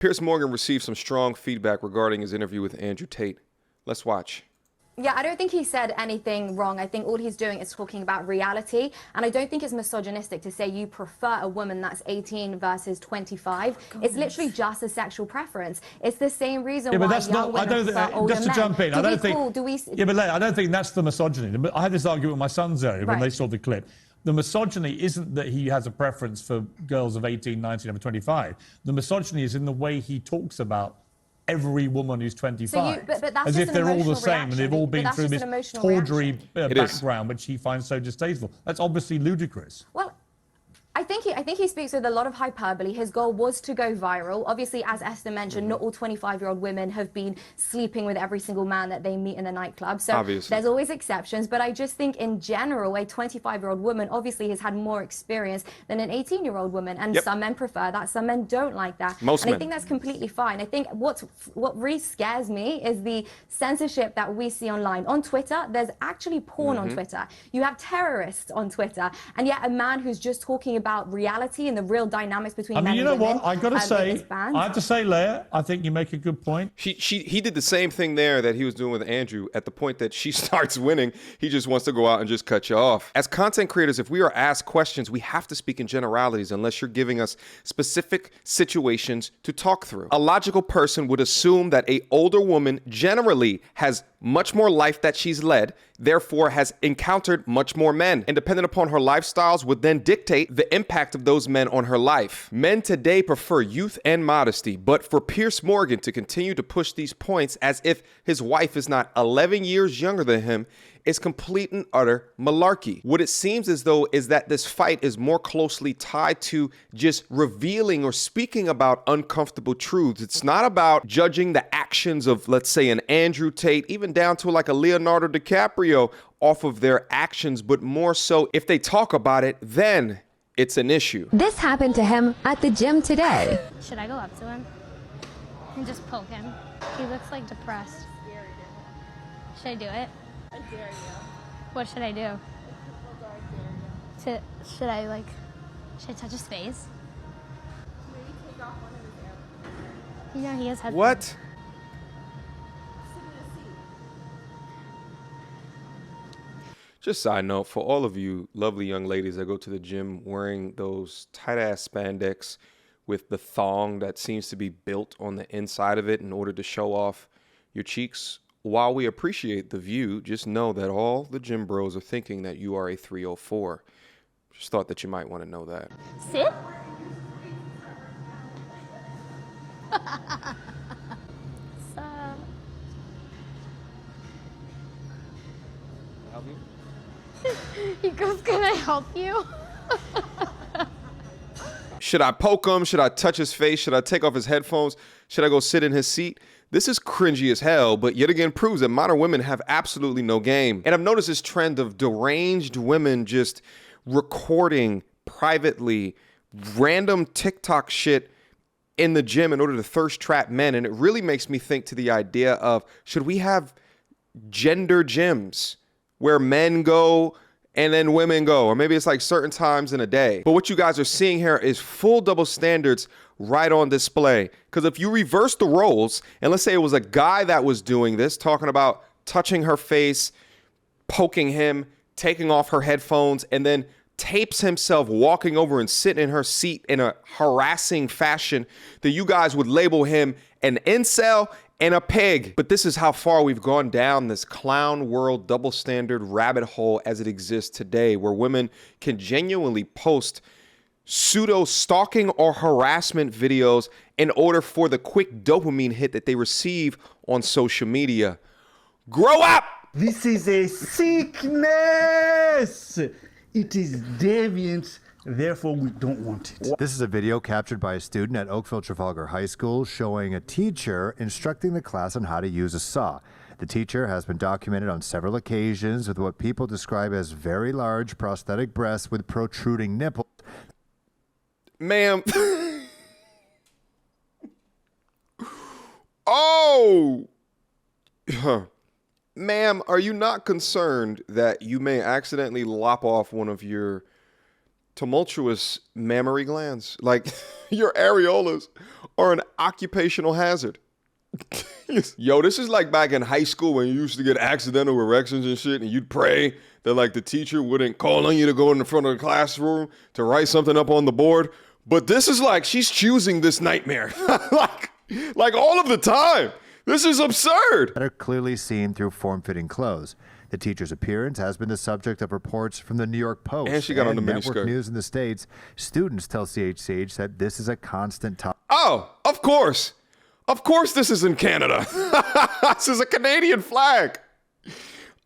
Piers Morgan received some strong feedback regarding his interview with Andrew Tate. Let's watch. Yeah, I don't think he said anything wrong. I think all he's doing is talking about reality. And I don't think it's misogynistic to say you prefer a woman that's 18 versus 25. It's literally just a sexual preference. It's the same reason why young women prefer older men. Just to jump in, I don't think that's the misogyny. I had this argument with my sons earlier when they saw the clip. The misogyny isn't that he has a preference for girls of 18, 19, and 25. The misogyny is in the way he talks about every woman who's 25, but that's as if they're all the same reaction. and they've all been through this tawdry background which he finds so distasteful. That's obviously ludicrous. Well, I think he speaks with a lot of hyperbole. His goal was to go viral. Obviously, as Esther mentioned, not all 25-year-old women have been sleeping with every single man that they meet in a nightclub. So there's always exceptions. But I just think in general, a 25-year-old woman obviously has had more experience than an 18-year-old woman. And some men prefer that. Some men don't like that. I think that's completely fine. I think what really scares me is the censorship that we see online. On Twitter, there's actually porn on Twitter. You have terrorists on Twitter. And yet a man who's just talking about reality and the real dynamics between men and women. I mean, you know what? I have to say, Leah, I think you make a good point. He did the same thing there that he was doing with Andrew. At the point that she starts winning, he just wants to go out and just cut you off. As content creators, if we are asked questions, we have to speak in generalities unless you're giving us specific situations to talk through. A logical person would assume that an older woman generally has much more life that she's led, therefore has encountered much more men, and dependent upon her lifestyles would then dictate the impact of those men on her life. Men today prefer youth and modesty, but for Piers Morgan to continue to push these points as if his wife is not 11 years younger than him is complete and utter malarkey. What it seems as though is that this fight is more closely tied to just revealing or speaking about uncomfortable truths. It's not about judging the actions of, let's say, an Andrew Tate, even down to like a Leonardo DiCaprio off of their actions, but more so if they talk about it, then it's an issue. This happened to him at the gym today. Should I go up to him and just poke him? He looks like depressed. Should I do it? I dare you. What should I do? Should I touch his face? Maybe take off one of his earrings. You know, he has headphones. What? Sit in a seat. Just side note, for all of you lovely young ladies that go to the gym wearing those tight-ass spandex with the thong that seems to be built on the inside of it in order to show off your cheeks, while we appreciate the view, just know that all the gym bros are thinking that you are a 304. Just thought that you might want to know that. Sit. He goes, "Can I help you?" Should I poke him? Should I touch his face? Should I take off his headphones? Should I go sit in his seat? This is cringy as hell, but yet again proves that modern women have absolutely no game. And I've noticed this trend of deranged women just recording privately random TikTok shit in the gym in order to thirst trap men. And it really makes me think to the idea of, should we have gender gyms where men go and then women go? Or maybe it's like certain times in a day. But what you guys are seeing here is full double standards right on display. Because if you reverse the roles, and let's say it was a guy that was doing this, talking about touching her face, poking him, taking off her headphones, and then tapes himself walking over and sitting in her seat in a harassing fashion, then you guys would label him an incel and a pig. But this is how far we've gone down this clown world double standard rabbit hole as it exists today, where women can genuinely post pseudo stalking or harassment videos in order for the quick dopamine hit that they receive on social media. Grow up! This is a sickness. It is deviant. Therefore, we don't want it. This is a video captured by a student at Oakville Trafalgar High School showing a teacher instructing the class on how to use a saw. The teacher has been documented on several occasions with what people describe as very large prosthetic breasts with protruding nipples. Ma'am. Oh! Ma'am, are you not concerned that you may accidentally lop off one of your tumultuous mammary glands. Like, your areolas are an occupational hazard. Yo, this is like back in high school when you used to get accidental erections and shit, and you'd pray that like the teacher wouldn't call on you to go in the front of the classroom to write something up on the board. But this is like she's choosing this nightmare like all of the time. This is absurd. That are clearly seen through form-fitting clothes. The teacher's appearance has been the subject of reports from the New York Post and she got on the Network miniskirt. News in the States. Students tell CHCH that this is a constant topic. Oh, of course. Of course this is in Canada. This is a Canadian flag.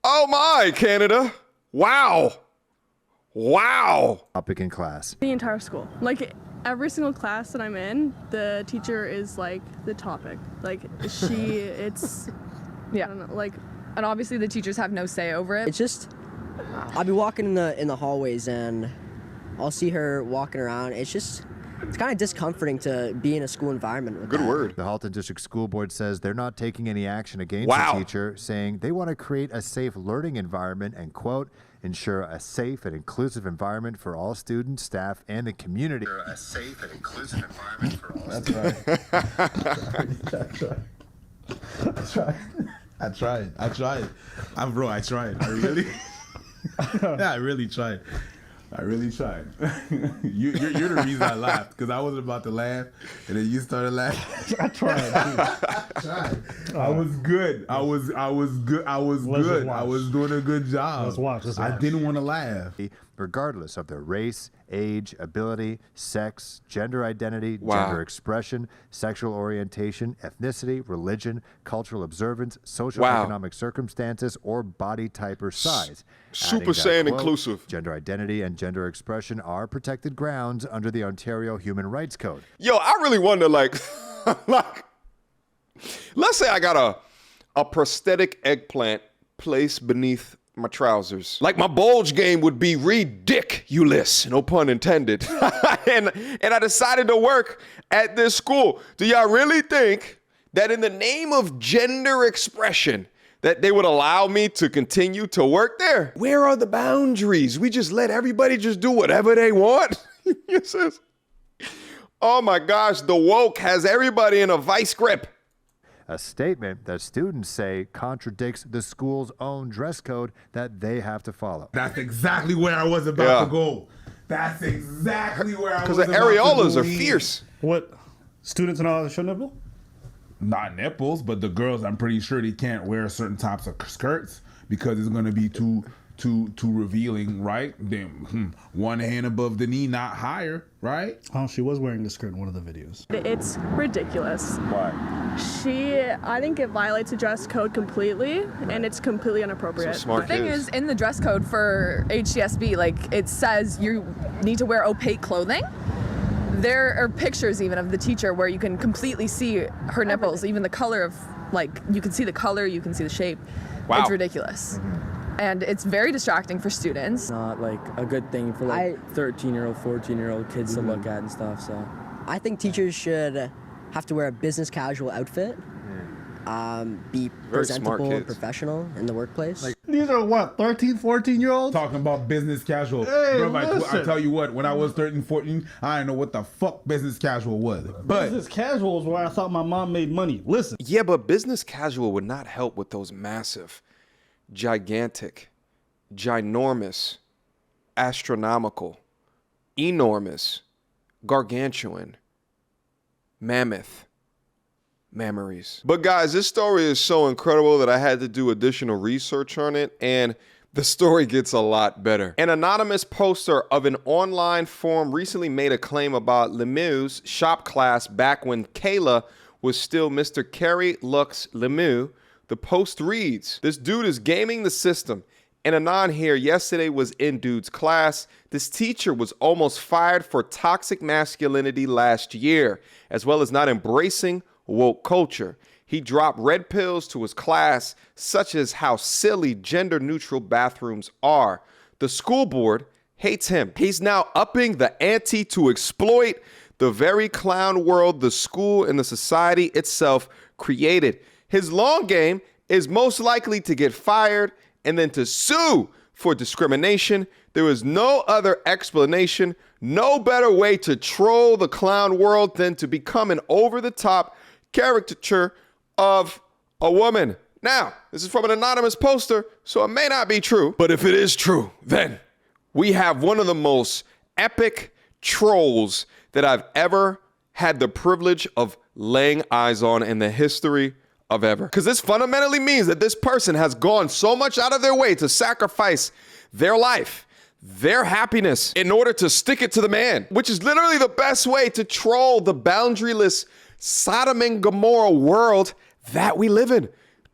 Oh my, Canada. Wow. Wow. Topic in class. The entire school. Like, every single class that I'm in, the teacher is, like, the topic. Like, it's, yeah. I don't know, like... And obviously the teachers have no say over it. It's just, I'll be walking in the hallways and I'll see her walking around. It's kind of discomforting to be in a school environment with Good that. word. The Halton District School Board says they're not taking any action against the teacher, saying they want to create a safe learning environment and, quote, ensure a safe and inclusive environment for all students, staff, and the community. A safe and inclusive environment for all students. That's right. I tried. I tried. I tried. I really, I really tried. You're the reason I laughed, because I wasn't about to laugh, and then you started laughing. I tried. I was good. I was good. I was good. I was doing a good job. Let's watch. I didn't want to laugh. Regardless of their race, age, ability, sex, gender identity, gender expression, sexual orientation, ethnicity, religion, cultural observance, social economic circumstances, or body type or size. Super Saiyan inclusive. Gender identity and gender expression are protected grounds under the Ontario Human Rights Code. Yo, I really wonder, like, let's say I got a prosthetic eggplant placed beneath my trousers. Like, my bulge game would be ridiculous, no pun intended. and I decided to work at this school. Do y'all really think that in the name of gender expression that they would allow me to continue to work there? Where are the boundaries? We just let everybody just do whatever they want? Oh my gosh, the woke has everybody in a vice grip. A statement that students say contradicts the school's own dress code that they have to follow. That's exactly where I was about to go. That's exactly where I was about to go. Because the areolas are fierce. What? Students and all show nipple? Not nipples, but the girls, I'm pretty sure they can't wear certain types of skirts because it's going to be too revealing, right? Then one hand above the knee, not higher, right? Oh, she was wearing a skirt in one of the videos. It's ridiculous. Why? I think it violates the dress code completely, and it's completely inappropriate. Smart The thing is, in the dress code for HCSB, like, it says you need to wear opaque clothing. There are pictures even of the teacher where you can completely see her nipples, even the color of, like, you can see the color, you can see the shape. Wow. It's ridiculous. And it's very distracting for students. Not like a good thing for like 13-year-old, 14-year-old kids to look at and stuff. So I think teachers should have to wear a business casual outfit, be presentable and professional in the workplace. Like, these are what, 13, 14-year-olds? Talking about business casual. Hey, bro, I tell you what, when I was 13, 14, I didn't know what the fuck business casual was. But business casual is where I thought my mom made money. Listen. Yeah, but business casual would not help with those massive, gigantic, ginormous, astronomical, enormous, gargantuan, mammoth memories. But guys, this story is so incredible that I had to do additional research on it, and the story gets a lot better. An anonymous poster of an online forum recently made a claim about Lemieux's shop class back when Kayla was still Mr. Kerry Lux Lemieux. The post reads, "This dude is gaming the system. And Anon here yesterday was in dude's class. This teacher was almost fired for toxic masculinity last year, as well as not embracing woke culture. He dropped red pills to his class, such as how silly gender-neutral bathrooms are. The school board hates him. He's now upping the ante to exploit the very clown world the school and the society itself created. His long game is most likely to get fired and then to sue for discrimination, There is no other explanation, no better way to troll the clown world than to become an over-the-top caricature of a woman. Now, this is from an anonymous poster, so it may not be true. But if it is true, then we have one of the most epic trolls that I've ever had the privilege of laying eyes on in the history of ever. Because this fundamentally means that this person has gone so much out of their way to sacrifice their life, their happiness, in order to stick it to the man, which is literally the best way to troll the boundaryless Sodom and Gomorrah world that we live in.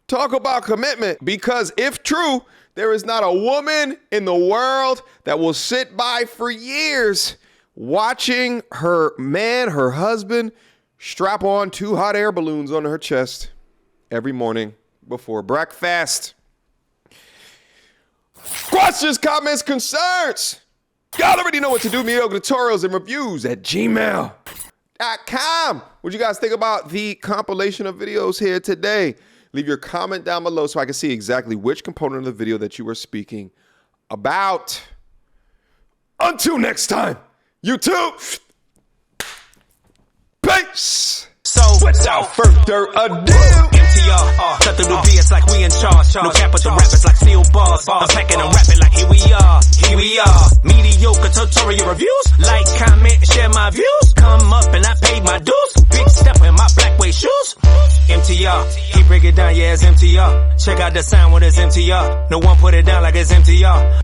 Talk about commitment, because if true, there is not a woman in the world that will sit by for years watching her man, her husband, strap on 2 hot air balloons on her chest every morning before breakfast. Questions, comments, concerns. Y'all already know what to do. Mediocre tutorials and reviews at gmail.com. What you guys think about the compilation of videos here today? Leave your comment down below so I can see exactly which component of the video that you were speaking about. Until next time, YouTube. Peace. So, without further ado, MTR, cut through the BS like we in charge. No cap with the rappers like steel bars. I'm packing and rapping like here we are. Mediocre tutorial reviews. Like, comment, and share my views. Come up and I paid my dues. Big step in my black way shoes. MTR, he break it down, yeah, it's MTR. Check out the sound with his MTR. No one put it down like it's MTR.